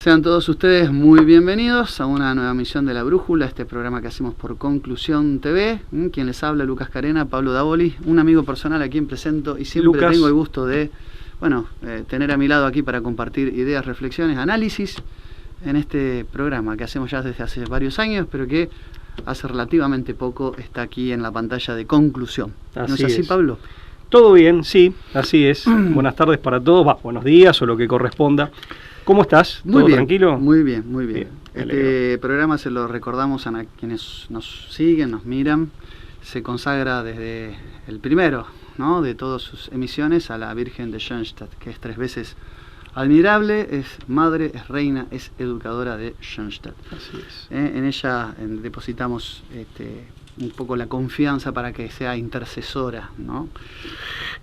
Sean todos ustedes muy bienvenidos a una nueva emisión de La Brújula, este programa que hacemos por Conclusión TV. Quien les habla, Lucas Carena, Pablo Davoli, un amigo personal a quien presento y siempre Lucas. Tengo el gusto de tener a mi lado aquí para compartir ideas, reflexiones, análisis en este programa que hacemos ya desde hace varios años, pero que hace relativamente poco está aquí en la pantalla de Conclusión. ¿No es así, Pablo? Todo bien, sí, así es. Buenas tardes para todos, buenos días o lo que corresponda. ¿Cómo estás? Muy bien, tranquilo? Muy bien, muy bien. Este programa se lo recordamos a quienes nos siguen, nos miran. Se consagra desde el primero, ¿no?, de todas sus emisiones a la Virgen de Schoenstatt, que es 3 veces admirable, es madre, es reina, es educadora de Schoenstatt. Así es. En ella depositamos un poco la confianza para que sea intercesora, ¿no?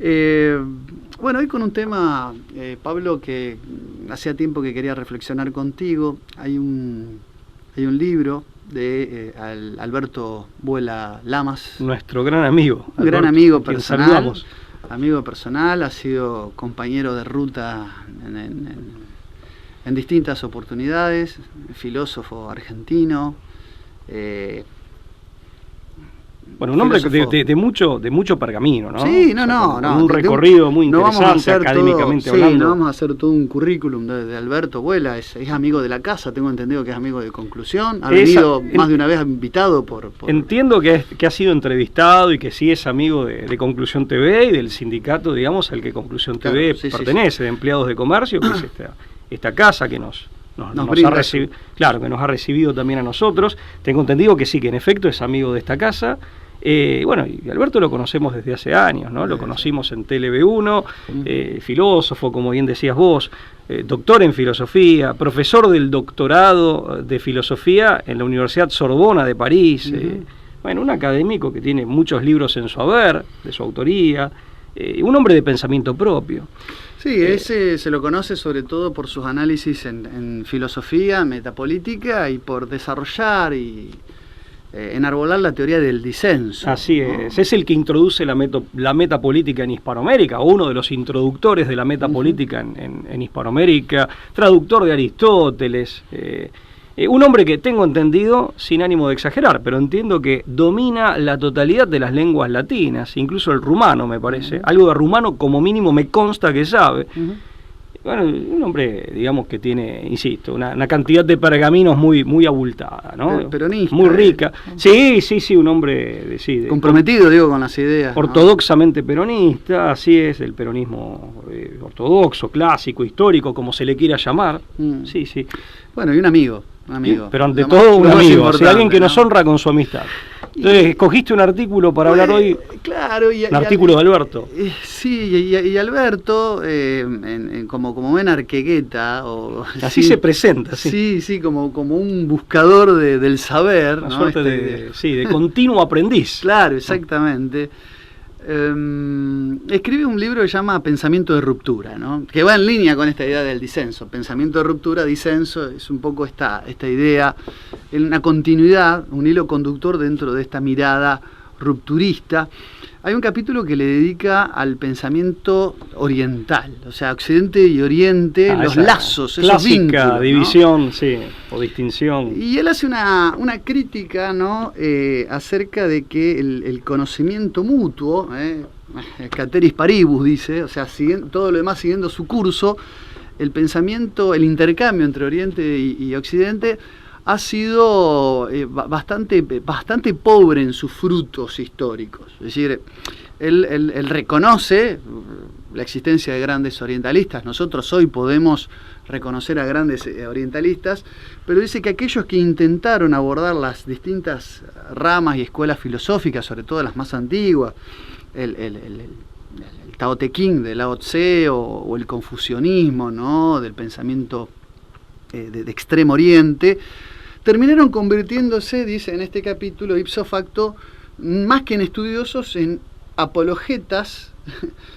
Hoy con un tema, Pablo, que hacía tiempo que quería reflexionar contigo. Hay un libro de Alberto Buela Lamas. Nuestro gran amigo. Un gran amigo personal. Saludamos. Amigo personal, ha sido compañero de ruta en distintas oportunidades, filósofo argentino. Bueno, un hombre de mucho pergamino, ¿no? Sí, un recorrido muy interesante académicamente hablando. Sí, no vamos a hacer todo un currículum de Alberto Buela. Es amigo de la casa, tengo entendido que es amigo de Conclusión. Ha venido más de una vez invitado por... Entiendo que ha sido entrevistado y que sí es amigo de Conclusión TV y del sindicato, digamos, al que Conclusión TV pertenece, de empleados de comercio, que es esta casa que nos ha recibido, claro, que nos ha recibido también a nosotros. Tengo entendido que sí, que en efecto es amigo de esta casa. Y Alberto lo conocemos desde hace años, ¿no? Lo conocimos en TLB1, filósofo, como bien decías vos, doctor en filosofía, profesor del doctorado de filosofía en la Universidad Sorbona de París. Un académico que tiene muchos libros en su haber, de su autoría, un hombre de pensamiento propio. Sí, ese se lo conoce sobre todo por sus análisis en filosofía, metapolítica y por desarrollar y enarbolar la teoría del disenso. Así es, ¿no? Es el que introduce la metapolítica en Hispanoamérica, o uno de los introductores de la metapolítica en Hispanoamérica, traductor de Aristóteles. Un hombre que tengo entendido, sin ánimo de exagerar, pero entiendo que domina la totalidad de las lenguas latinas, incluso el rumano, me parece. Algo de rumano como mínimo me consta que sabe. Un hombre, digamos, que tiene, insisto, una cantidad de pergaminos muy abultada, ¿no? Peronista. Muy rica. Sí, un hombre comprometido, con las ideas. Ortodoxamente peronista, así es, el peronismo ortodoxo, clásico, histórico, como se le quiera llamar. Sí. Bueno, y un amigo. Pero ante todo un amigo, alguien que nos honra con su amistad. Entonces, escogiste un artículo para hablar hoy. Claro, un artículo de Alberto. Sí, y Alberto, como buen arquegueta. Así se presenta, sí. Sí, como un buscador del saber. Una suerte de continuo aprendiz. Claro, exactamente. Escribe un libro que se llama Pensamiento de Ruptura, ¿no?, que va en línea con esta idea del disenso. Pensamiento de ruptura, disenso, es un poco esta idea, una continuidad, un hilo conductor dentro de esta mirada rupturista. Hay un capítulo que le dedica al pensamiento oriental, o sea, Occidente y Oriente, los lazos, esos vínculos, ¿no? División, sí, o distinción. Y él hace una crítica, ¿no?, acerca de que el conocimiento mutuo, Cateris paribus dice, o sea, todo lo demás siguiendo su curso, el pensamiento, el intercambio entre Oriente y Occidente ha sido bastante pobre en sus frutos históricos. Es decir, él reconoce la existencia de grandes orientalistas. Nosotros hoy podemos reconocer a grandes orientalistas, pero dice que aquellos que intentaron abordar las distintas ramas y escuelas filosóficas, sobre todo las más antiguas, el Tao Te Ching de Lao Tse o el confucianismo, ¿no?, del pensamiento de Extremo Oriente, terminaron convirtiéndose, dice en este capítulo, ipso facto, más que en estudiosos, en apologetas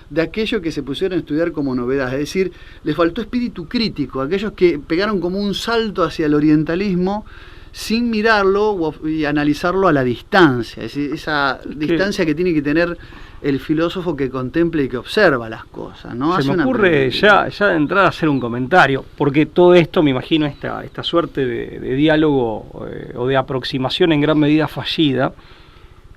de aquellos que se pusieron a estudiar como novedad. Es decir, les faltó espíritu crítico, aquellos que pegaron como un salto hacia el orientalismo sin mirarlo y analizarlo a la distancia. Es decir, esa distancia que tiene que tener el filósofo que contempla y que observa las cosas, ¿no? Se me ocurre ya de entrada hacer un comentario, porque todo esto, me imagino, esta suerte de diálogo o de aproximación en gran medida fallida,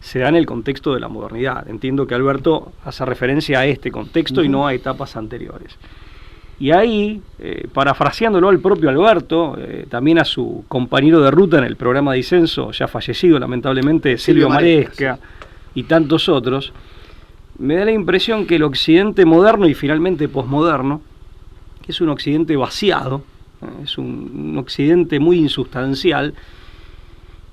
se da en el contexto de la modernidad. Entiendo que Alberto hace referencia a este contexto y no a etapas anteriores. Y ahí, parafraseándolo al propio Alberto, también a su compañero de ruta en el programa Disenso, ya fallecido lamentablemente, Silvio Maresca, y tantos otros, me da la impresión que el occidente moderno y finalmente posmoderno, que es un occidente vaciado, es un occidente muy insustancial,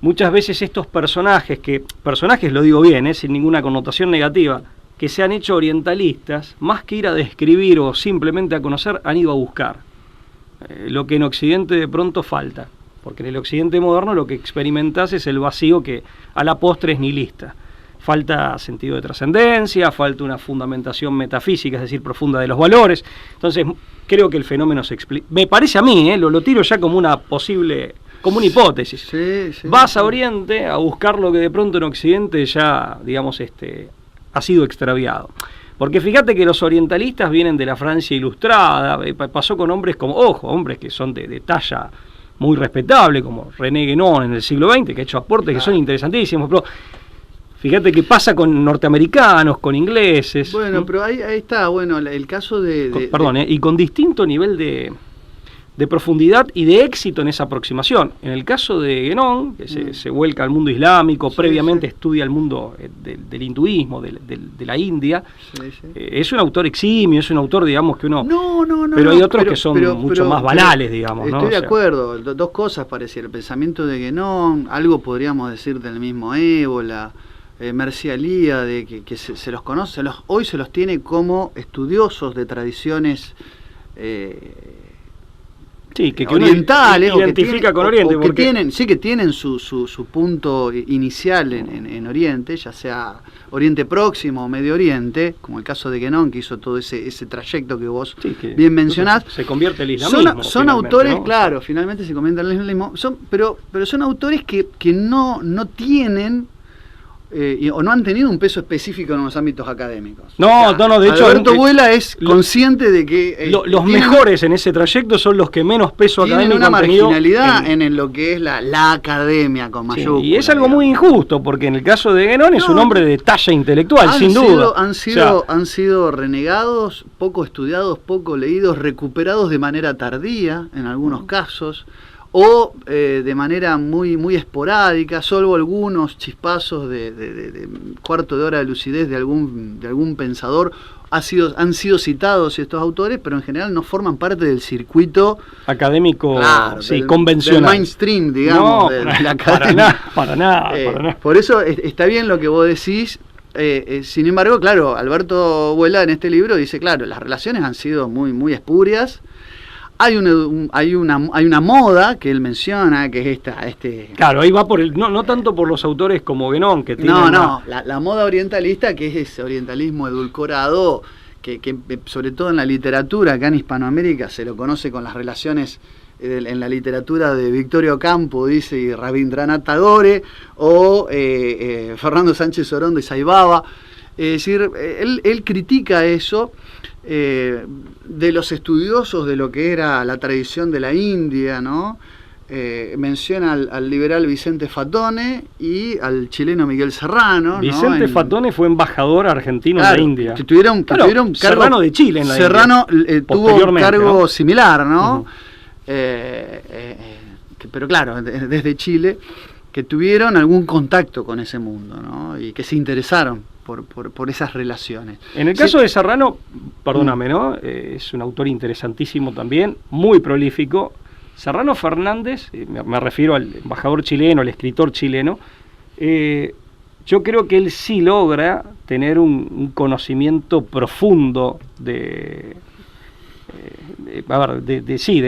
muchas veces estos personajes lo digo bien, sin ninguna connotación negativa, que se han hecho orientalistas, más que ir a describir o simplemente a conocer, han ido a buscar lo que en Occidente de pronto falta, porque en el Occidente moderno lo que experimentás es el vacío que a la postre es nihilista. Falta sentido de trascendencia, falta una fundamentación metafísica, es decir, profunda de los valores. Entonces, creo que el fenómeno se explica. Me parece a mí, lo tiro ya como una posible, como una hipótesis. Sí, vas a Oriente a buscar lo que de pronto en Occidente ya, digamos, ha sido extraviado. Porque fíjate que los orientalistas vienen de la Francia ilustrada, pasó con hombres hombres que son de talla muy respetable, como René Guénon en el siglo XX, que ha hecho aportes que son interesantísimos, pero fíjate qué pasa con norteamericanos, con ingleses. Bueno, pero ahí está, bueno, el caso y con distinto nivel de profundidad y de éxito en esa aproximación. En el caso de Guénon, que se vuelca al mundo islámico, previamente estudia el mundo del hinduismo, de la India, es un autor eximio, es un autor, digamos, que uno... Pero hay otros que son mucho más banales, digamos. Estoy de acuerdo, dos cosas parecían. El pensamiento de Guénon, algo podríamos decir del mismo Ébola, Mircea Eliade, que se los conoce, hoy se los tiene como estudiosos de tradiciones... que orientales, uno identifica con Oriente, que tienen su punto inicial en Oriente, ya sea Oriente Próximo o Medio Oriente, como el caso de Guénon, que hizo todo ese trayecto que vos bien mencionás. Se convierte el islamismo. Son autores, ¿no? Claro, finalmente se convierte el islamismo, pero son autores que no tienen o no han tenido un peso específico en los ámbitos académicos. De hecho Alberto Vuela es consciente de que los mejores en ese trayecto son los que menos peso académico han tenido. Tienen una marginalidad en lo que es la academia con mayúsculas. Y es algo muy injusto, porque en el caso de Guénon es un hombre de talla intelectual, sin duda. Han sido renegados, poco estudiados, poco leídos, recuperados de manera tardía en algunos casos, o de manera muy esporádica, salvo algunos chispazos de cuarto de hora de lucidez de algún pensador, han sido citados estos autores, pero en general no forman parte del circuito académico, convencional. Del mainstream, digamos, de la academia. Para nada. Por eso está bien lo que vos decís. Sin embargo, claro, Alberto Vuela en este libro dice, claro, las relaciones han sido muy espurias. Hay una moda que él menciona, que es Claro, ahí va por no tanto por los autores como Guénon, que tienen... La moda orientalista, que es ese orientalismo edulcorado, que sobre todo en la literatura, acá en Hispanoamérica, se lo conoce con las relaciones en la literatura de Victorio Campo, dice, y Rabindranath Tagore, o Fernando Sánchez Orondo y Saibaba. Es decir, él critica eso, de los estudiosos de lo que era la tradición de la India, ¿no? Menciona al liberal Vicente Fatone y al chileno Miguel Serrano. Vicente Fatone fue embajador argentino en la India. Que tuvieron cargo, Serrano de Chile en la Serrano India. Tuvo un cargo similar, ¿no? Pero claro, desde Chile, que tuvieron algún contacto con ese mundo, ¿no? Y que se interesaron por esas relaciones. En el caso de Serrano, perdóname, ¿no? Es un autor interesantísimo también, muy prolífico. Serrano Fernández, me refiero al embajador chileno, al escritor chileno, yo creo que él sí logra tener un conocimiento profundo de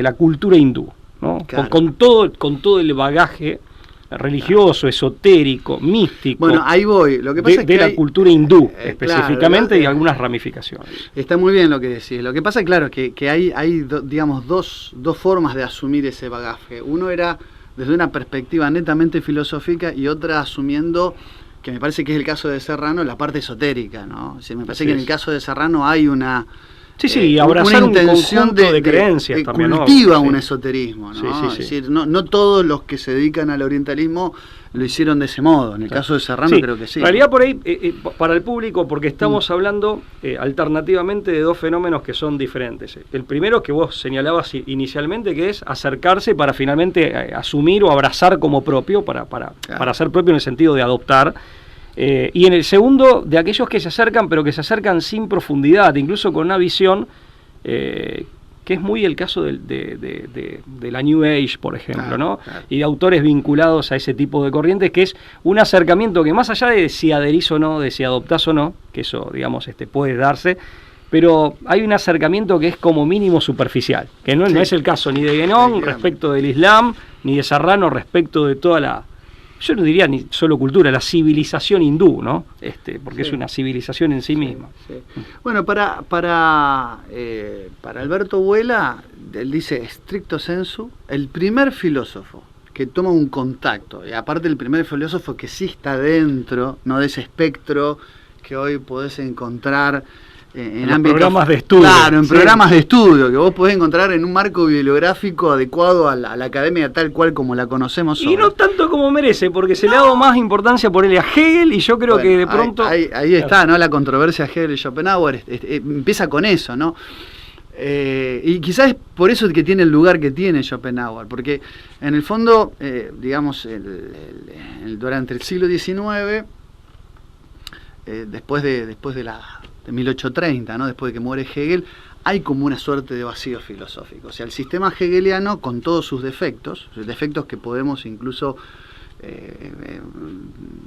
la cultura hindú, ¿no? Claro. Con todo el bagaje religioso, esotérico, místico. Bueno, ahí voy. Lo que pasa es que la cultura hindú, específicamente, y algunas ramificaciones. Está muy bien lo que decís. Lo que pasa, claro, que hay digamos, dos formas de asumir ese bagaje. Uno era desde una perspectiva netamente filosófica y otra asumiendo que me parece que es el caso de Serrano, la parte esotérica, ¿no? O sea, me parece que en el caso de Serrano hay una... Sí, abrazar una intención un de creencias también, cultiva, ¿no? un esoterismo, ¿no? Sí. Es decir, no todos los que se dedican al orientalismo lo hicieron de ese modo. En el caso de Serrano creo que sí. En realidad por ahí, para el público, porque estamos hablando alternativamente de dos fenómenos que son diferentes. El primero que vos señalabas inicialmente, que es acercarse para finalmente asumir o abrazar como propio, para ser propio en el sentido de adoptar. Y en el segundo, de aquellos que se acercan, pero que se acercan sin profundidad, incluso con una visión que es muy el caso de la New Age, por ejemplo, ¿no? Claro. Y de autores vinculados a ese tipo de corrientes, que es un acercamiento que más allá de si adherís o no, de si adoptás o no, que eso, digamos, puede darse, pero hay un acercamiento que es como mínimo superficial, que no es el caso ni de Guénon respecto del Islam, ni de Serrano respecto de toda la... Yo no diría ni solo cultura, la civilización hindú, ¿no? Porque es una civilización en sí misma. Sí. Bueno, para Alberto Vuela, él dice, stricto sensu, el primer filósofo que toma un contacto, y aparte el primer filósofo que sí está dentro, no de ese espectro que hoy podés encontrar en ámbitos, programas de estudio. Claro, en programas de estudio, que vos podés encontrar en un marco bibliográfico adecuado a la academia tal cual como la conocemos hoy. Y no tanto como merece, porque se le ha dado más importancia por él a Hegel, y yo creo que de pronto... Ahí está, ¿no? La controversia Hegel y Schopenhauer empieza con eso, ¿no? Y quizás es por eso que tiene el lugar que tiene Schopenhauer, porque en el fondo, digamos, durante el siglo XIX, después de 1830, ¿no? Después de que muere Hegel, hay como una suerte de vacío filosófico. O sea, el sistema hegeliano, con todos sus defectos que podemos incluso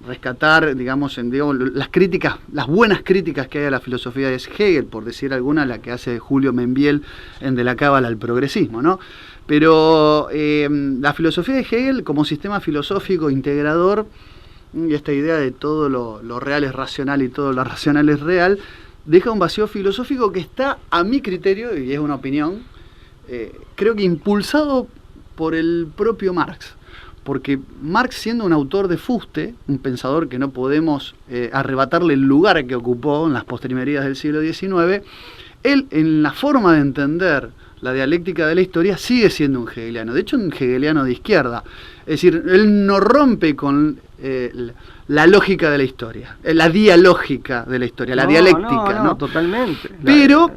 rescatar, digamos, las críticas, las buenas críticas que hay a la filosofía de Hegel, por decir alguna, la que hace Julio Membiel en De la Cábala al progresismo, ¿no? Pero la filosofía de Hegel como sistema filosófico integrador, y esta idea de todo lo real es racional y todo lo racional es real, deja un vacío filosófico que está, a mi criterio, y es una opinión, creo que impulsado por el propio Marx. Porque Marx, siendo un autor de fuste, un pensador que no podemos arrebatarle el lugar que ocupó en las postrimerías del siglo XIX, él, en la forma de entender la dialéctica de la historia, sigue siendo un hegeliano. De hecho, un hegeliano de izquierda. Es decir, él no rompe con la lógica de la historia, la dialógica de la historia, la dialéctica. No, totalmente. Pero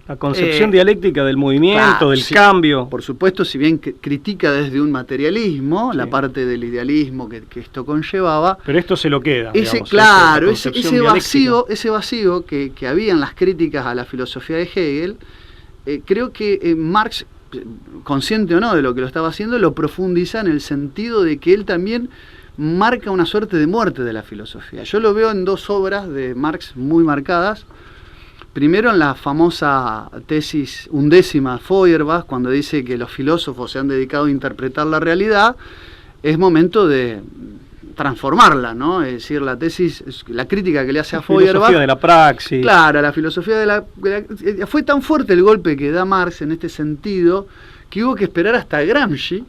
la concepción dialéctica del movimiento, del cambio. Por supuesto, si bien critica desde un materialismo, la parte del idealismo que esto conllevaba. Pero esto se lo queda. Ese vacío que había en las críticas a la filosofía de Hegel, creo que Marx, consciente o no de lo que lo estaba haciendo, lo profundiza en el sentido de que él también marca una suerte de muerte de la filosofía. Yo lo veo en dos obras de Marx muy marcadas. Primero en la famosa tesis 11ª Feuerbach, cuando dice que los filósofos se han dedicado a interpretar la realidad, es momento de transformarla, ¿no? Es decir, la tesis, la crítica que le hace a Feuerbach... La filosofía de la praxis. Claro, la filosofía de la... Fue tan fuerte el golpe que da Marx en este sentido, que hubo que esperar hasta Gramsci,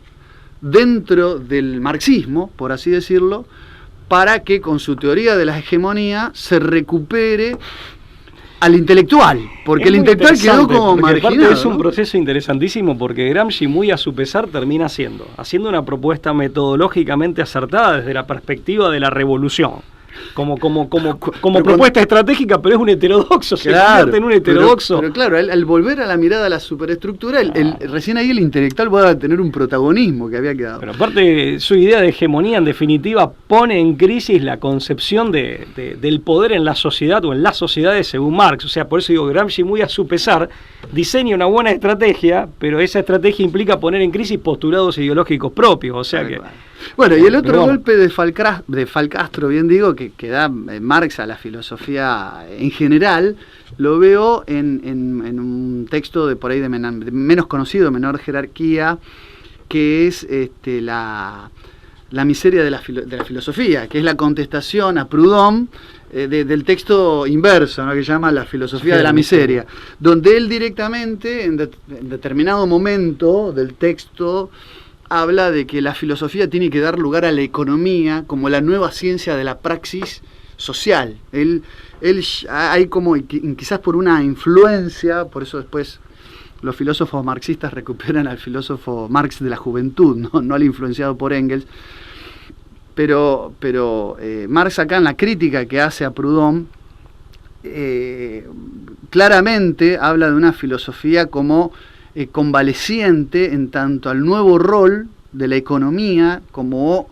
dentro del marxismo, por así decirlo, para que con su teoría de la hegemonía se recupere al intelectual, porque el intelectual quedó como marginado. Es un proceso interesantísimo, porque Gramsci, muy a su pesar, termina haciendo una propuesta metodológicamente acertada desde la perspectiva de la revolución. Como propuesta estratégica, pero es un heterodoxo, se convierte en un heterodoxo. Pero claro, al volver a la mirada a la superestructura, recién ahí el intelectual va a tener un protagonismo que había quedado. Pero aparte, su idea de hegemonía, en definitiva, pone en crisis la concepción del poder en la sociedad o en las sociedades según Marx. O sea, por eso digo, Gramsci, muy a su pesar, diseña una buena estrategia, pero esa estrategia implica poner en crisis postulados ideológicos propios. O sea que... Bueno, y el otro golpe de Falcastro, bien digo, que da Marx a la filosofía en general, lo veo en un texto de por ahí de menos conocido, menor jerarquía, que es la miseria de la filosofía, que es la contestación a Proudhon del texto inverso, ¿no? Que llama La filosofía de la miseria, donde él directamente, en determinado momento del texto, habla de que la filosofía tiene que dar lugar a la economía como la nueva ciencia de la praxis social. Él hay como, quizás por una influencia, por eso después los filósofos marxistas recuperan al filósofo Marx de la juventud, no al influenciado por Engels, pero Marx acá en la crítica que hace a Proudhon, claramente habla de una filosofía como convaleciente en tanto al nuevo rol de la economía como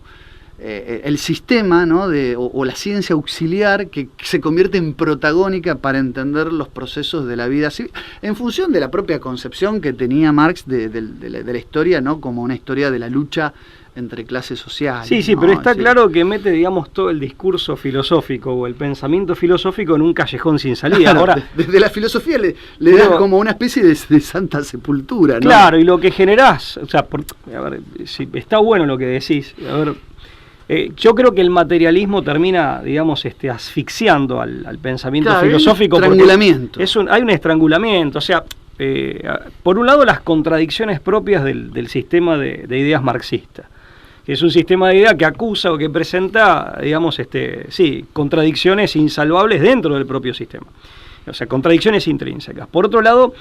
el sistema, ¿no? o la ciencia auxiliar que se convierte en protagónica para entender los procesos de la vida civil, en función de la propia concepción que tenía Marx de la historia, ¿no? Como una historia de la lucha entre clases sociales. Sí, ¿no? pero está claro que mete, digamos, todo el discurso filosófico o el pensamiento filosófico en un callejón sin salida. Claro, ahora, desde la filosofía le da como una especie de santa sepultura, ¿no? Claro, y lo que generás, o sea, a ver, si está bueno lo que decís, a ver, yo creo que el materialismo termina, digamos, asfixiando al pensamiento filosófico. Hay un estrangulamiento. Hay un estrangulamiento, o sea, por un lado las contradicciones propias del sistema de ideas marxista, que es un sistema de ideas que acusa o que presenta, digamos, contradicciones insalvables dentro del propio sistema, o sea, contradicciones intrínsecas. Por otro lado,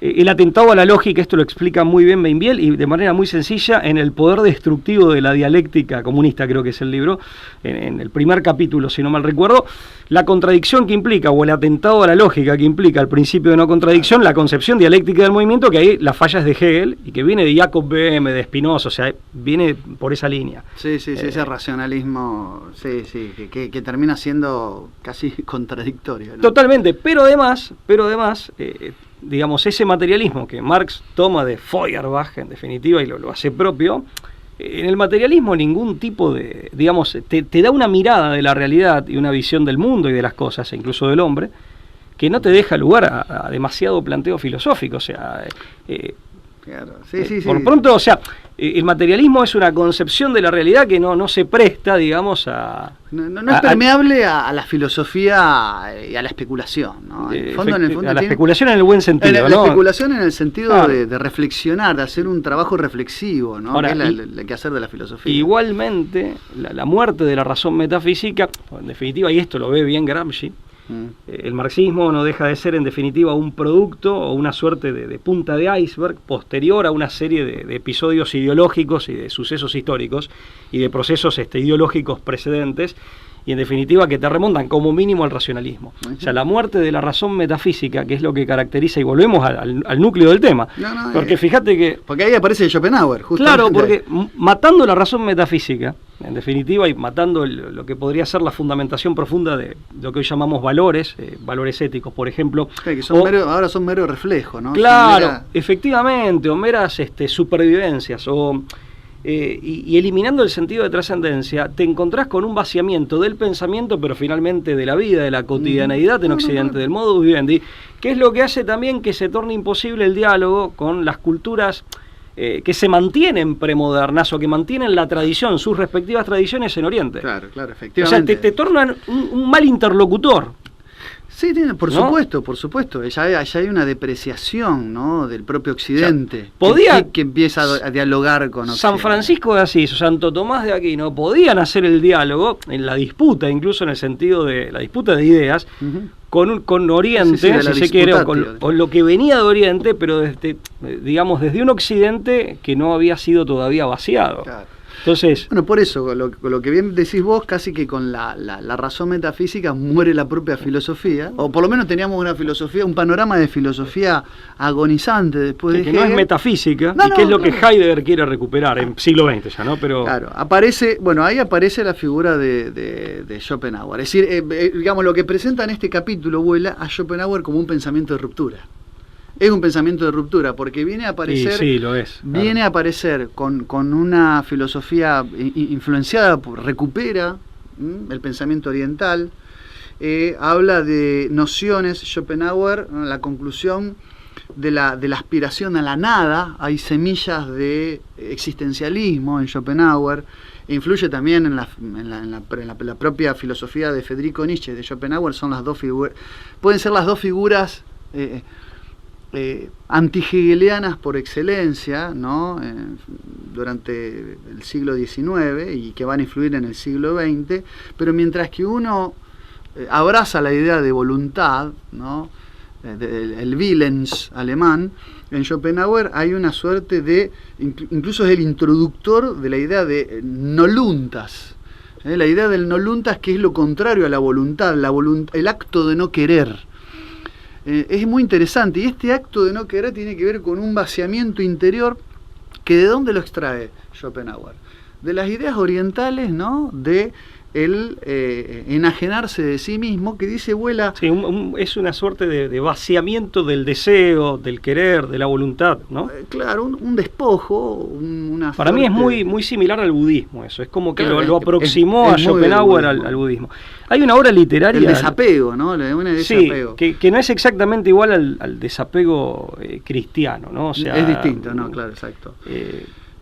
el atentado a la lógica, esto lo explica muy bien Beinviel y de manera muy sencilla en El poder destructivo de la dialéctica comunista, creo que es el libro, en el primer capítulo, si no mal recuerdo, la contradicción que implica, o el atentado a la lógica que implica el principio de no contradicción, la concepción dialéctica del movimiento, que ahí la falla es de Hegel y que viene de Jacob Böhme, de Spinoza, o sea, viene por esa línea. Sí, ese racionalismo, que termina siendo casi contradictorio, ¿no? Totalmente, pero además, digamos, ese materialismo que Marx toma de Feuerbach, en definitiva, y lo hace propio, en el materialismo ningún tipo de, digamos, te da una mirada de la realidad y una visión del mundo y de las cosas, e incluso del hombre, que no te deja lugar a demasiado planteo filosófico, o sea... Claro. Por pronto, o sea, el materialismo es una concepción de la realidad que no se presta, digamos, a... No es permeable a la filosofía y a la especulación, ¿no? En el fondo a la especulación en el buen sentido, ¿no? La especulación en el sentido de reflexionar, de hacer un trabajo reflexivo, ¿no? Ahora, que es el quehacer de la filosofía. Igualmente, la muerte de la razón metafísica, en definitiva, y esto lo ve bien Gramsci, el marxismo no deja de ser en definitiva un producto o una suerte de punta de iceberg posterior a una serie de episodios ideológicos y de sucesos históricos y de procesos ideológicos precedentes, y en definitiva que te remontan como mínimo al racionalismo. O sea, la muerte de la razón metafísica, que es lo que caracteriza, y volvemos al núcleo del tema, porque fíjate que... Porque ahí aparece Schopenhauer, justamente. Claro, porque matando la razón metafísica, en definitiva, y matando lo que podría ser la fundamentación profunda de lo que hoy llamamos valores, valores éticos, por ejemplo. Que ahora son mero reflejo, ¿no? Claro, efectivamente, o meras supervivencias, y eliminando el sentido de trascendencia, te encontrás con un vaciamiento del pensamiento, pero finalmente de la vida, de la cotidianeidad en Occidente, del modus vivendi, que es lo que hace también que se torne imposible el diálogo con las culturas que se mantienen premodernas o que mantienen la tradición, sus respectivas tradiciones en Oriente. Claro, efectivamente. O sea, te tornan un mal interlocutor. Sí, por supuesto. Ya hay una depreciación, ¿no? Del propio Occidente, o sea, que empieza a dialogar con Occidente. San Francisco de Asís o Santo Tomás de Aquino podían hacer el diálogo en la disputa, incluso en el sentido de la disputa de ideas, con Oriente, si se quiere, o con lo que venía de Oriente, pero digamos desde un Occidente que no había sido todavía vaciado. Claro. Entonces, bueno, por eso, lo que bien decís vos, casi que con la razón metafísica muere la propia filosofía, o por lo menos teníamos una filosofía, un panorama de filosofía agonizante después de que Hegel. No es metafísica, que es lo que Heidegger quiere recuperar en siglo XX ya, ¿no? Pero claro, ahí aparece la figura de Schopenhauer. Es decir, digamos, lo que presenta en este capítulo vuela a Schopenhauer como un pensamiento de ruptura. Es un pensamiento de ruptura, porque viene a aparecer, sí, lo es, claro. Viene a aparecer con una filosofía influenciada, recupera el pensamiento oriental, habla de nociones, Schopenhauer, la conclusión de la aspiración a la nada, hay semillas de existencialismo en Schopenhauer, influye también en la propia filosofía de Friedrich Nietzsche, de Schopenhauer, son las dos figuras, pueden ser las dos figuras antihegelianas por excelencia, ¿no? Durante el siglo XIX y que van a influir en el siglo XX, pero mientras que uno abraza la idea de voluntad, ¿no? El Willens alemán, en Schopenhauer hay una suerte de, incluso es el introductor de la idea de noluntas, la idea del noluntas, que es lo contrario a la voluntad, el acto de no querer. Es muy interesante, y este acto de no querer tiene que ver con un vaciamiento interior que ¿de dónde lo extrae Schopenhauer? De las ideas orientales, ¿no? De el enajenarse de sí mismo, que dice Vuela... Sí, es una suerte de vaciamiento del deseo, del querer, de la voluntad, ¿no? Claro, un despojo, una Para mí es muy similar al budismo eso, es como que claro, lo aproximó a Schopenhauer al budismo. Hay una obra literaria... El desapego, ¿no? Una de desapego. Sí, que no es exactamente igual al desapego cristiano, ¿no? O sea, es distinto, ¿no? Claro, exacto.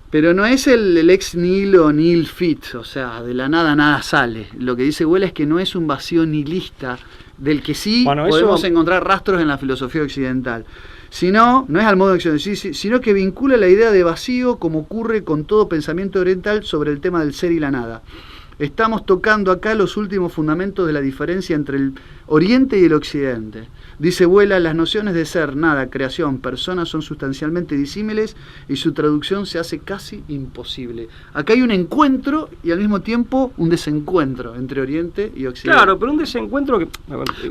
Pero no es el ex nihilo nihil fit, o sea, de la nada sale. Lo que dice Vuela es que no es un vacío nihilista del que sí podemos encontrar rastros en la filosofía occidental. Sino, no es al modo occidental, sino que vincula la idea de vacío como ocurre con todo pensamiento oriental sobre el tema del ser y la nada. Estamos tocando acá los últimos fundamentos de la diferencia entre el Oriente y el Occidente. Dice Vuela, las nociones de ser, nada, creación, persona son sustancialmente disímiles y su traducción se hace casi imposible. Acá hay un encuentro y al mismo tiempo un desencuentro entre Oriente y Occidente. Claro, pero un desencuentro que...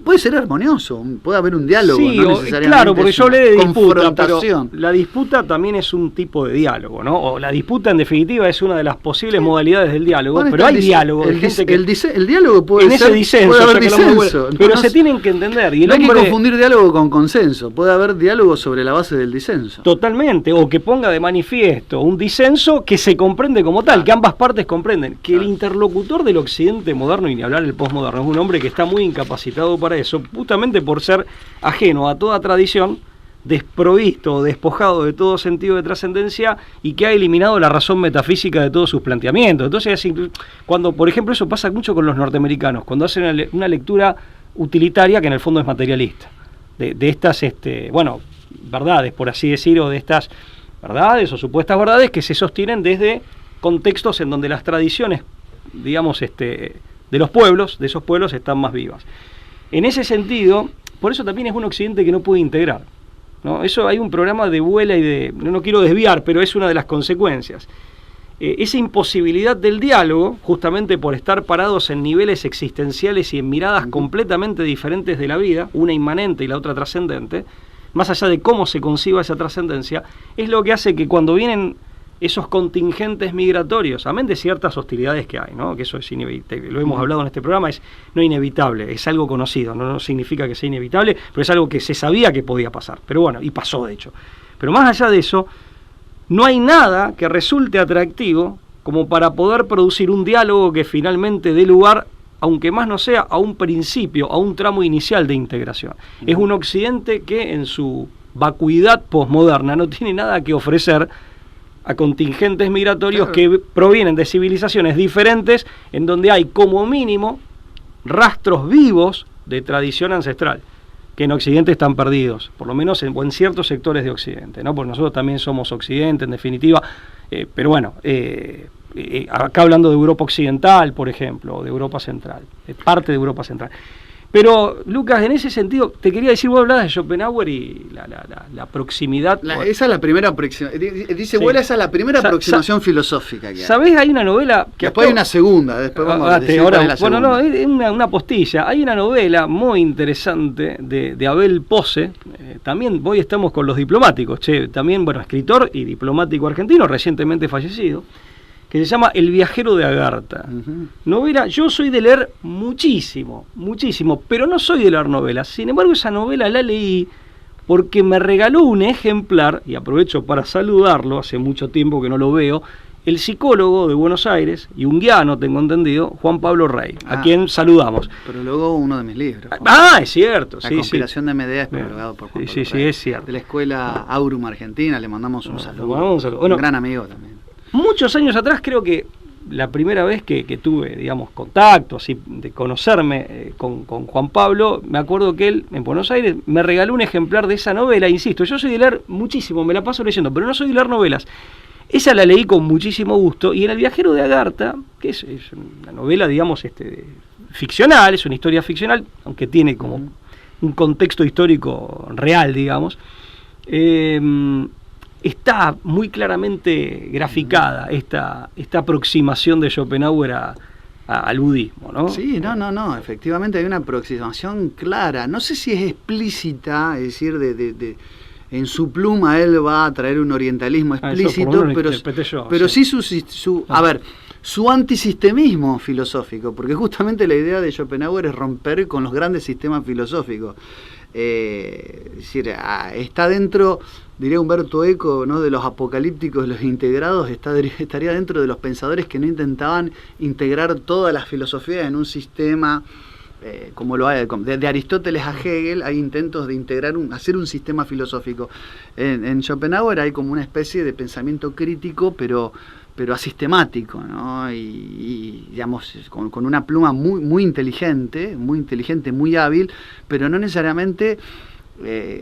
puede ser armonioso, puede haber un diálogo, sí, no necesariamente claro, porque yo hablé de disputa, pero confrontación. La disputa también es un tipo de diálogo, ¿no? O la disputa en definitiva es una de las posibles modalidades del diálogo, bueno, pero hay diálogo. El diálogo puede en ser... ese disenso, puede haber disenso. Pero se tienen que entender. Y no hay que confundir diálogo con consenso. Puede haber diálogo sobre la base del disenso. Totalmente. O que ponga de manifiesto un disenso que se comprende como tal, que ambas partes comprenden. Que el interlocutor del occidente moderno, y ni hablar el posmoderno, es un hombre que está muy incapacitado para eso, justamente por ser ajeno a toda tradición, desprovisto, despojado de todo sentido de trascendencia y que ha eliminado la razón metafísica de todos sus planteamientos. Entonces, cuando, por ejemplo, eso pasa mucho con los norteamericanos, cuando hacen una lectura utilitaria que en el fondo es materialista, de estas, verdades, por así decirlo, de estas verdades o supuestas verdades que se sostienen desde contextos en donde las tradiciones, digamos, de los pueblos, de esos pueblos, están más vivas. En ese sentido, por eso también es un occidente que no puede integrar, ¿no? Eso hay un programa de Vuela y no quiero desviar, pero es una de las consecuencias. Esa imposibilidad del diálogo, justamente por estar parados en niveles existenciales y en miradas completamente diferentes de la vida, una inmanente y la otra trascendente, más allá de cómo se conciba esa trascendencia, es lo que hace que cuando vienen esos contingentes migratorios, amén de ciertas hostilidades que hay, ¿no? Que eso es inevitable, lo hemos hablado en este programa, es no inevitable, es algo conocido, no significa que sea inevitable, pero es algo que se sabía que podía pasar, pero bueno, y pasó de hecho. Pero más allá de eso, no hay nada que resulte atractivo como para poder producir un diálogo que finalmente dé lugar, aunque más no sea, a un principio, a un tramo inicial de integración. Es un occidente que en su vacuidad posmoderna no tiene nada que ofrecer a contingentes migratorios que provienen de civilizaciones diferentes, en donde hay como mínimo rastros vivos de tradición ancestral, que en Occidente están perdidos, por lo menos en ciertos sectores de Occidente, ¿no? Porque nosotros también somos Occidente, en definitiva, pero bueno, acá hablando de Europa Occidental, por ejemplo, o de Europa Central, de parte de Europa Central. Pero, Lucas, en ese sentido, te quería decir, vos hablabas de Schopenhauer y la proximidad. Esa es la primera aproximación. Dice Vuela, esa es la primera aproximación filosófica que hay. ¿Sabés? Hay una novela que... Después hay una segunda, después vamos a decir cuál es la segunda. Bueno, no, es una postilla. Hay una novela muy interesante de Abel Pose. También hoy estamos con los diplomáticos. También, escritor y diplomático argentino, recientemente fallecido, que se llama El viajero de Agartha. Novela, yo soy de leer muchísimo, pero no soy de leer novelas. Sin embargo, esa novela la leí porque me regaló un ejemplar, y aprovecho para saludarlo, hace mucho tiempo que no lo veo, el psicólogo de Buenos Aires, y unguiano, tengo entendido, Juan Pablo Rey, a quien saludamos. Pero luego uno de mis libros. Es cierto. La conspiración de Medea es prologado por Juan Pablo Rey. Es cierto. De la escuela Aurum Argentina, le mandamos un saludo. Bueno, un gran amigo también. Muchos años atrás, creo que la primera vez que tuve, digamos, contacto, así, de conocerme con Juan Pablo, me acuerdo que él, en Buenos Aires, me regaló un ejemplar de esa novela. Insisto, yo soy de leer muchísimo, me la paso leyendo, pero no soy de leer novelas. Esa la leí con muchísimo gusto, y en El viajero de Agartha, que es una novela, digamos, ficcional, es una historia ficcional, aunque tiene como un contexto histórico real, digamos, está muy claramente graficada esta aproximación de Schopenhauer al budismo, ¿no? Sí, no, efectivamente hay una aproximación clara, no sé si es explícita, es decir, en su pluma él va a traer un orientalismo explícito, pero sí su antisistemismo filosófico, porque justamente la idea de Schopenhauer es romper con los grandes sistemas filosóficos. Es decir, está dentro, diría Humberto Eco, ¿no?, de los apocalípticos, los integrados, estaría dentro de los pensadores que no intentaban integrar todas las filosofías en un sistema. Como lo hay, de Aristóteles a Hegel hay intentos de integrar, hacer un sistema filosófico. En Schopenhauer hay como una especie de pensamiento crítico, pero asistemático, ¿no? Y digamos, con una pluma muy inteligente, muy hábil, pero no necesariamente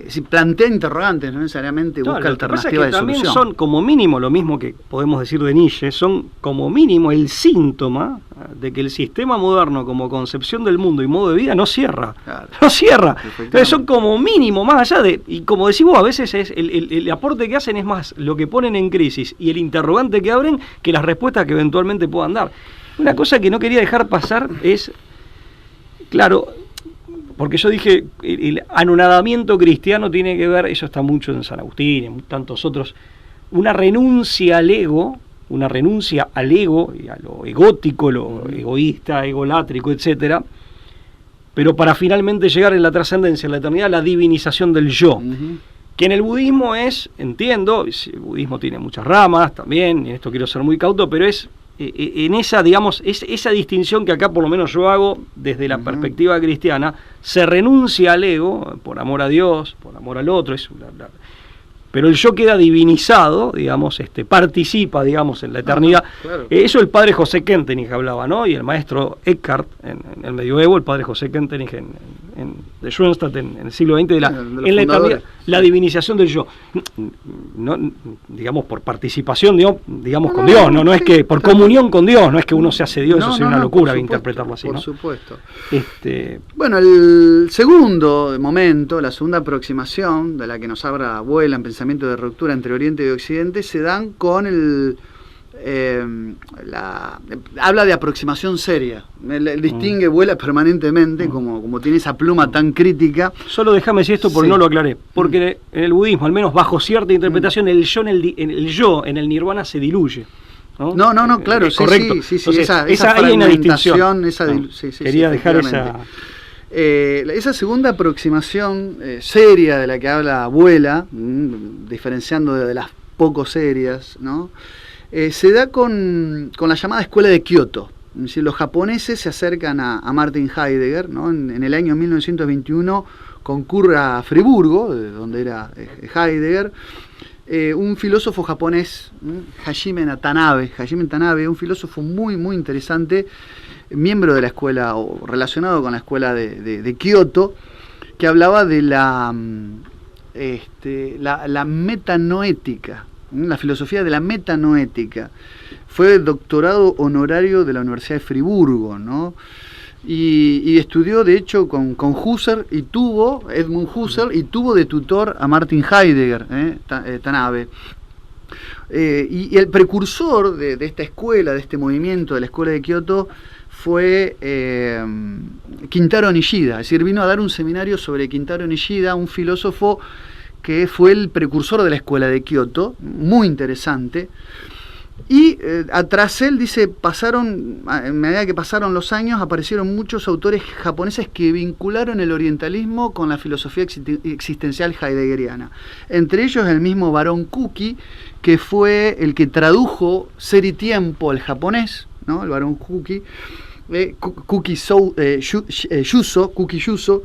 si plantea interrogantes, no necesariamente busca alternativas de también solución. Son como mínimo, lo mismo que podemos decir de Nietzsche, son como mínimo el síntoma de que el sistema moderno como concepción del mundo y modo de vida no cierra. Claro. No cierra. Entonces son como mínimo, más allá de, y como decís vos, a veces es el aporte que hacen es más lo que ponen en crisis y el interrogante que abren que las respuestas que eventualmente puedan dar. Una cosa que no quería dejar pasar es, claro, porque yo dije, el anonadamiento cristiano tiene que ver, eso está mucho en San Agustín, en tantos otros, una renuncia al ego y a lo egótico, lo egoísta, egolátrico, etcétera, pero para finalmente llegar en la trascendencia, en la eternidad, la divinización del yo, que en el budismo entiendo, el budismo tiene muchas ramas también, y en esto quiero ser muy cauto, pero es en esa, digamos, esa distinción que acá por lo menos yo hago desde la perspectiva cristiana, se renuncia al ego por amor a Dios, por amor al otro, pero el yo queda divinizado, digamos, participa, digamos, en la eternidad. Claro. Eso el padre José Kentenich hablaba, ¿no? Y el maestro Eckhart en el medioevo, el padre José Kentenich de Schoenstatt en el siglo XX, en la eternidad, la divinización del yo. No, digamos, por participación, digamos, con Dios, no es que por comunión con Dios, no es que uno se hace Dios, eso sería una locura interpretarlo así, ¿no? Por supuesto. Bueno, el segundo momento, la segunda aproximación de la que nos vuela en pensamiento de ruptura entre Oriente y Occidente, se dan con habla de aproximación seria, distingue, vuela permanentemente, como tiene esa pluma tan crítica. Solo déjame decir esto porque no lo aclaré, porque en el budismo, al menos bajo cierta interpretación, el yo en el nirvana se diluye. No, claro, correcto. Sí, entonces, esa hay una distinción. Quería dejar esa. Esa segunda aproximación seria de la que habla Vuela, diferenciando de las poco serias, ¿no? Se da con la llamada Escuela de Kioto. Es decir, los japoneses se acercan a Martin Heidegger, ¿no? En el año 1921 concurre a Friburgo, de donde era Heidegger, un filósofo japonés, Hajime Tanabe, un filósofo muy interesante, miembro de la escuela, o relacionado con la escuela de Kioto, que hablaba de la metanoética, la filosofía de la metanoética. Fue doctorado honorario de la Universidad de Friburgo, ¿no? Y estudió, de hecho, con Husserl, y Edmund Husserl, y tuvo de tutor a Martin Heidegger, Tanabe. Y el precursor de esta escuela, de este movimiento de la escuela de Kioto, fue Kintaro Nishida. Es decir, vino a dar un seminario sobre Kintaro Nishida, un filósofo que fue el precursor de la escuela de Kioto, muy interesante. Y tras él, dice, a medida que pasaron los años, aparecieron muchos autores japoneses que vincularon el orientalismo con la filosofía existencial heideggeriana. Entre ellos el mismo Barón Kuki, que fue el que tradujo Ser y Tiempo al japonés, ¿no? El Barón Kuki, Kuki Yuso,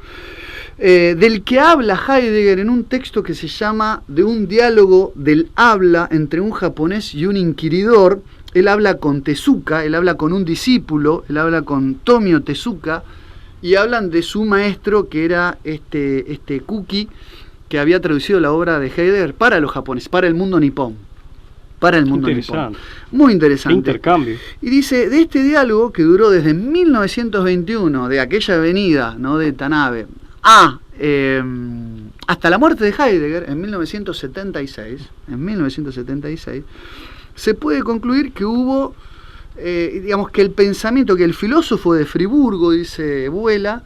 del que habla Heidegger en un texto que se llama De un diálogo del habla entre un japonés y un inquiridor. Él habla con Tezuka, él habla con un discípulo, él habla con Tomio Tezuka, y hablan de su maestro, que era este Kuki, que había traducido la obra de Heidegger para los japoneses, para el mundo nipón. Para el mundo nipón. Muy interesante. Intercambio. Y dice, de este diálogo que duró desde 1921, de aquella avenida, ¿no?, de Tanabe, hasta la muerte de Heidegger en 1976, se puede concluir que hubo, digamos, que el pensamiento, que el filósofo de Friburgo, dice Vuela,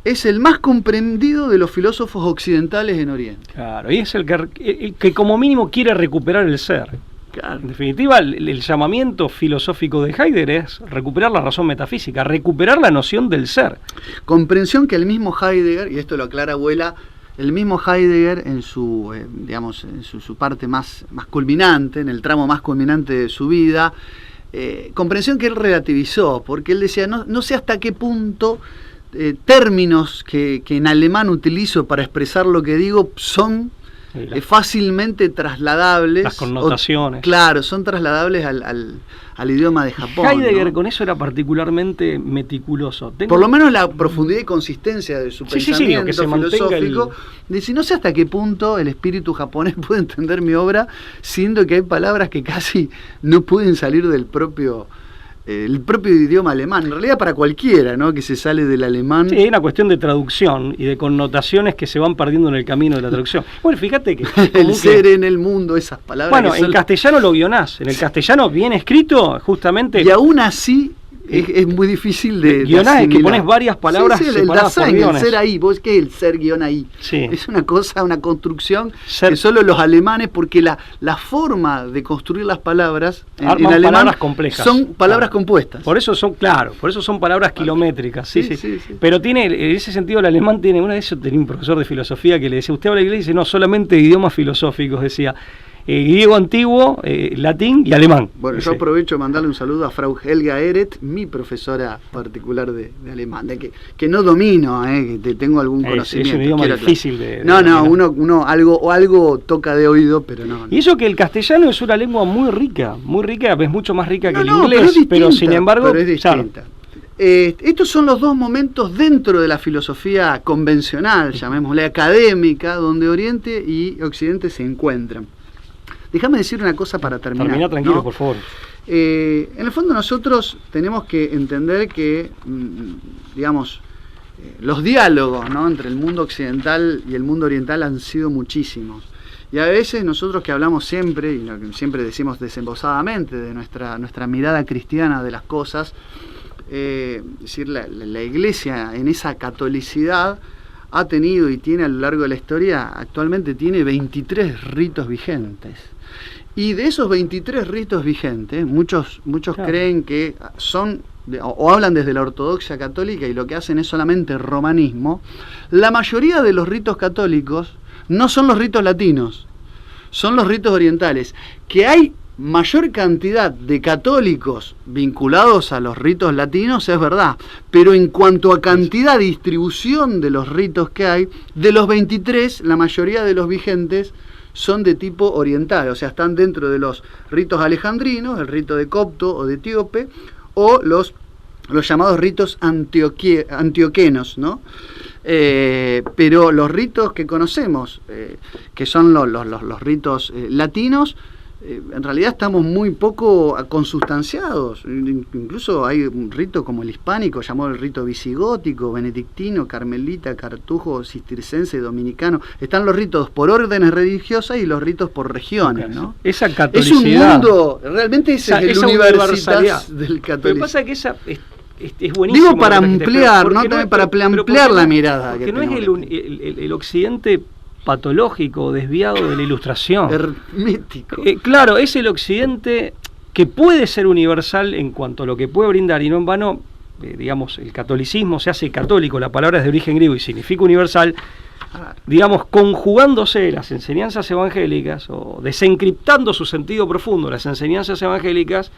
es el más comprendido de los filósofos occidentales en Oriente. Claro, y es el que como mínimo quiere recuperar el ser. Claro. En definitiva, el llamamiento filosófico de Heidegger es recuperar la razón metafísica, recuperar la noción del ser. Comprensión que el mismo Heidegger, y esto lo aclara Vuela, el mismo Heidegger en su, digamos, en su parte más culminante, en el tramo más culminante de su vida, comprensión que él relativizó, porque él decía, no sé hasta qué punto términos que en alemán utilizo para expresar lo que digo son fácilmente trasladables. Las connotaciones. Claro, son trasladables al idioma de Japón. Heidegger, ¿no?, con eso era particularmente meticuloso. Por lo menos la profundidad y consistencia de su pensamiento que se filosófico. Dice, no sé hasta qué punto el espíritu japonés puede entender mi obra, siendo que hay palabras que casi no pueden salir del propio idioma alemán, en realidad para cualquiera, ¿no?, que se sale del alemán. Sí, es una cuestión de traducción y de connotaciones que se van perdiendo en el camino de la traducción. Bueno, fíjate que el ser en el mundo, esas palabras. Bueno, en castellano lo guionás, en el castellano bien escrito, justamente. Y aún así es muy difícil de guionás, de es que pones varias palabras separadas por guiones. El ser ahí, vos, ¿qué es el ser guión ahí? Sí. Es una cosa, una construcción que solo los alemanes, porque la forma de construir las palabras en alemán palabras complejas. Son palabras compuestas. Por eso son palabras kilométricas. Sí. Pero tiene, en ese sentido, el alemán tiene, una vez yo tenía un profesor de filosofía que le decía, usted habla inglés, y dice, no, solamente idiomas filosóficos, decía. Griego antiguo, latín y alemán. Bueno, yo aprovecho de mandarle un saludo a Frau Helga Eret, mi profesora particular de alemán, que no domino, que tengo algún conocimiento. Es un idioma difícil de uno algo toca de oído, pero no. Y eso que el castellano es una lengua muy rica, es mucho más rica que el inglés, pero sin embargo... Pero es distinta. Estos son los dos momentos dentro de la filosofía convencional, llamémosle académica, donde Oriente y Occidente se encuentran. Déjame decir una cosa para terminar. Termina tranquilo, ¿no? Por favor. En el fondo nosotros tenemos que entender que, digamos, los diálogos, ¿no?, entre el mundo occidental y el mundo oriental han sido muchísimos. Y a veces nosotros que hablamos siempre, y lo que siempre decimos desembosadamente, de nuestra mirada cristiana de las cosas, es decir, la Iglesia en esa catolicidad ha tenido y tiene a lo largo de la historia, actualmente tiene 23 ritos vigentes. Y de esos 23 ritos vigentes, muchos claro, creen que son, o hablan desde la ortodoxia católica y lo que hacen es solamente romanismo. La mayoría de los ritos católicos no son los ritos latinos, son los ritos orientales. Que hay mayor cantidad de católicos vinculados a los ritos latinos es verdad, pero en cuanto a cantidad de distribución de los ritos que hay, de los 23, la mayoría de los vigentes son de tipo oriental, o sea, están dentro de los ritos alejandrinos, el rito de Copto o de Etíope, o los llamados ritos antioquenos, ¿no? Pero los ritos que conocemos, que son los ritos latinos, en realidad estamos muy poco consustanciados. Incluso hay un rito como el hispánico, llamado el rito visigótico, benedictino, carmelita, cartujo, cisterciense, dominicano. Están los ritos por órdenes religiosas y los ritos por regiones, ¿no? Esa catolicidad. Es un mundo, realmente ese es el universalidad del catolicismo. Lo que pasa es que esa es buenísimo. Digo para ampliar, ¿no? También para ampliar la mirada. Porque no es el occidente patológico, desviado de la ilustración. Hermético. Claro, es el occidente que puede ser universal en cuanto a lo que puede brindar, y no en vano, digamos, el catolicismo se hace católico, la palabra es de origen griego y significa universal, digamos, conjugándose las enseñanzas evangélicas o desencriptando su sentido profundo, las enseñanzas evangélicas,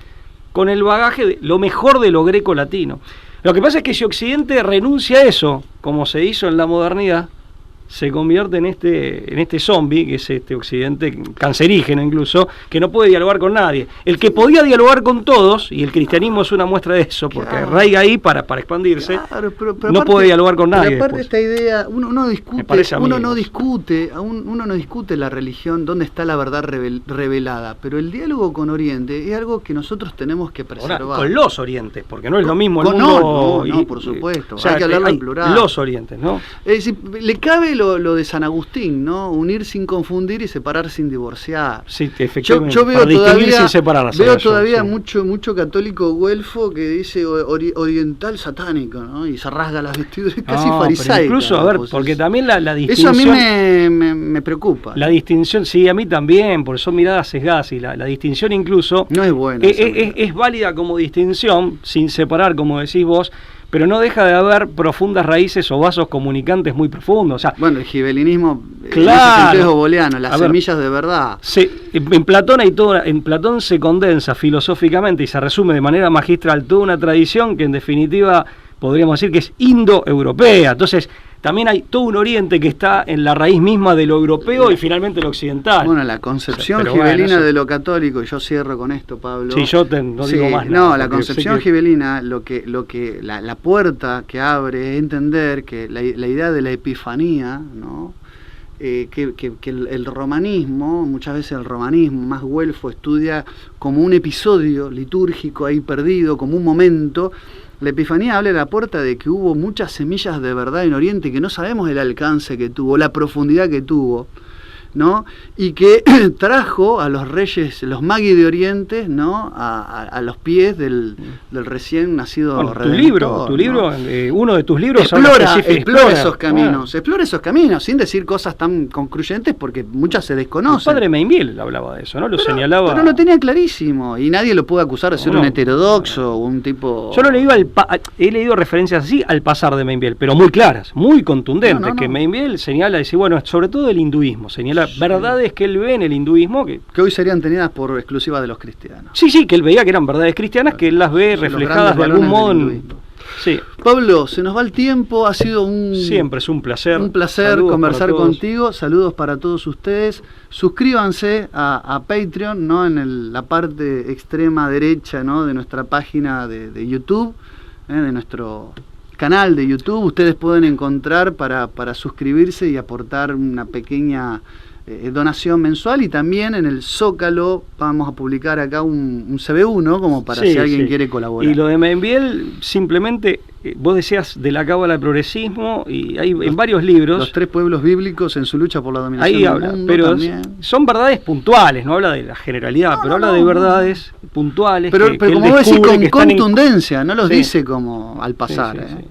con el bagaje de lo mejor de lo greco-latino. Lo que pasa es que si Occidente renuncia a eso, como se hizo en la modernidad, se convierte en este zombie, que es este occidente cancerígeno incluso, que no puede dialogar con nadie. El que podía dialogar con todos, y el cristianismo es una muestra de eso, porque claro, arraiga ahí para expandirse, claro, pero no aparte, puede dialogar con nadie. Pero aparte después. esta idea, uno no discute la religión, dónde está la verdad revelada, pero el diálogo con Oriente es algo que nosotros tenemos que preservar. Ahora, con los orientes, porque no es lo mismo el con, mundo... No, por supuesto, o sea, hay que hablarlo en plural. Los orientes, ¿no? Es decir, le cabe lo de San Agustín, ¿no? Unir sin confundir y separar sin divorciar. Sí, efectivamente. Yo veo distinguir sin separar. Todavía mucho católico güelfo que dice oriental satánico, ¿no? Y se rasga las vestiduras, casi farisaica. Incluso, a ver, porque también la distinción... Eso a mí me preocupa. La distinción, sí, a mí también, porque son miradas sesgadas, y la distinción incluso... No es buena. Es válida como distinción, sin separar, como decís vos, pero no deja de haber profundas raíces o vasos comunicantes muy profundos. O sea, bueno, el gibelinismo, claro, es booleano, las semillas de verdad. En Platón se condensa filosóficamente y se resume de manera magistral toda una tradición que en definitiva podríamos decir que es indoeuropea. Entonces, también hay todo un oriente que está en la raíz misma de lo europeo y finalmente lo occidental. Bueno, la concepción gibelina de lo católico, y yo cierro con esto, Pablo. Sí, yo no digo más nada. No, la concepción gibelina, la puerta que abre es entender que la idea de la epifanía, ¿no? Que el romanismo, muchas veces el romanismo más güelfo estudia como un episodio litúrgico ahí perdido, como un momento. La Epifanía habla de la puerta de que hubo muchas semillas de verdad en Oriente que no sabemos el alcance que tuvo, la profundidad que tuvo, ¿no? Y que trajo a los reyes, los magui de Oriente, ¿no? A los pies del recién nacido Redentor. Tu libro, ¿no? Uno de tus libros explora esos caminos, explora esos caminos, sin decir cosas tan concluyentes porque muchas se desconocen. El padre Mainville hablaba de eso, ¿no? Señalaba. Pero lo tenía clarísimo, y nadie lo puede acusar de ser un heterodoxo, un tipo... Yo no he leído referencias así al pasar de Mainville, pero muy claras, muy contundentes, que Mainville señala, dice, bueno, sobre todo el hinduismo, señala verdades que él ve en el hinduismo que hoy serían tenidas por exclusiva de los cristianos. Sí, que él veía que eran verdades cristianas, que él las ve reflejadas de algún modo en... Sí. Pablo, se nos va el tiempo, ha sido siempre es un placer. Un placer saludos conversar contigo, saludos para todos ustedes. Suscríbanse a Patreon, ¿no? En la parte extrema derecha, ¿no? De nuestra página de YouTube, de nuestro canal de YouTube. Ustedes pueden encontrar para suscribirse y aportar una pequeña donación mensual, y también en el Zócalo vamos a publicar acá un CBU, ¿no? Como para si alguien quiere colaborar. Y lo de Mainville, simplemente, vos decías de la cábala del progresismo, y hay en varios libros... Los 3 pueblos bíblicos en su lucha por la dominación ahí del habla, mundo, pero también. Son verdades puntuales, no habla de la generalidad, pero habla de verdades puntuales. Pero como vos decís, con contundencia, no los sí, dice como al pasar. Sí.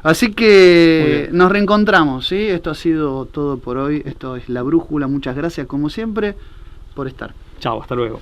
Así que nos reencontramos, ¿sí? Esto ha sido todo por hoy, esto es La Brújula, muchas gracias como siempre por estar. Chao, hasta luego.